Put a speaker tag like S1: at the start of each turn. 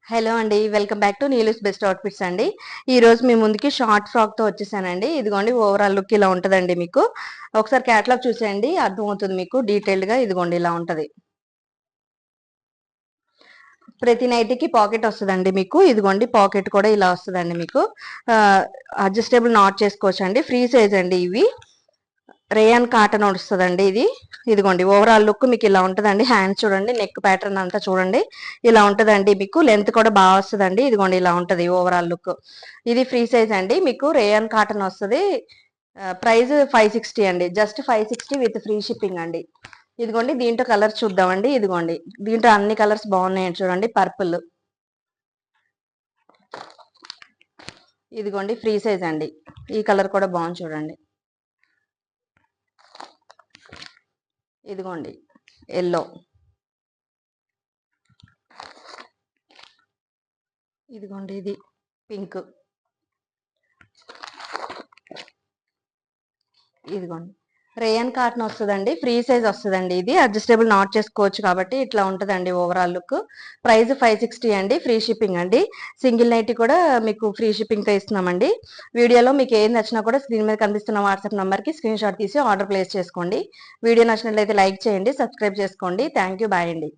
S1: Hello అండి, welcome back to Neelu's best outfits అండి. ఈ రోజు మీ ముందుకి షార్ట్ ఫ్రాక్ తో వచ్చేసానండి. ఇదిగోండి ఓవరాల్ లుక్ ఇలా ఉంటదండి. మీకు ఒకసారి క్యాటలాగ్ చూసేయండి, అర్థమవుతుంది మీకు డీటెయిల్డ్ గా. ఇదిగోండి ఇలా ఉంటది. ప్రతి నైటీకి పాకెట్ వస్తుందండి మీకు. ఇదిగోండి పాకెట్ కూడా ఇలా వస్తుందండి మీకు. అడ్జస్టబుల్ నాట్ చేసుకోవచ్చు అండి. ఫ్రీ సైజ్ అండి ఇవి. రేయన్ కాటన్ వస్తుందండి ఇది. ఇదిగోండి ఓవరాల్ లుక్ మీకు ఇలా ఉంటుందండి. హ్యాండ్స్ చూడండి, నెక్ ప్యాటర్న్ అంతా చూడండి ఇలా ఉంటుందండి. మీకు లెంత్ కూడా బాగా వస్తుందండి. ఇదిగోండి ఇలా ఉంటది ఓవరాల్ లుక్. ఇది ఫ్రీ సైజ్ అండి. మీకు రేయన్ కాటన్ వస్తుంది. ప్రైస్ 560 అండి. జస్ట్ 560 విత్ ఫ్రీ షిప్పింగ్ అండి. ఇదిగోండి దీంట్లో కలర్స్ చూద్దామండి. ఇదిగోండి దీంట్లో అన్ని కలర్స్ బాగున్నాయండి చూడండి. పర్పుల్, ఇదిగోండి ఫ్రీ సైజ్ అండి. ఈ కలర్ కూడా బాగుంది చూడండి. ఇదిగోండి ఎల్లో, ఇదిగోండి ఇది పింక్, ఇదిగోండి రేయన్ కాటన్ వస్తుందండి. ఫ్రీ సైజ్ వస్తుందండి. ఇది అడ్జస్టబుల్ నాట్ చేసుకోవచ్చు కాబట్టి ఇట్లా ఉంటుందండి ఓవరాల్ లుక్. ప్రైస్ 560 అండి. ఫ్రీ షిప్పింగ్ అండి. సింగిల్ నైటీ కూడా మీకు ఫ్రీ షిప్పింగ్ తో ఇస్తున్నామండి. వీడియోలో మీకు ఏం నచ్చినా కూడా స్క్రీన్ మీద కనిపిస్తున్న వాట్సాప్ నంబర్కి స్క్రీన్ షాట్ తీసి ఆర్డర్ ప్లేస్ చేసుకోండి. వీడియో నచ్చినట్లయితే లైక్ చేయండి, సబ్స్క్రైబ్ చేసుకోండి. థ్యాంక్ యూ, బాయ్ అండి.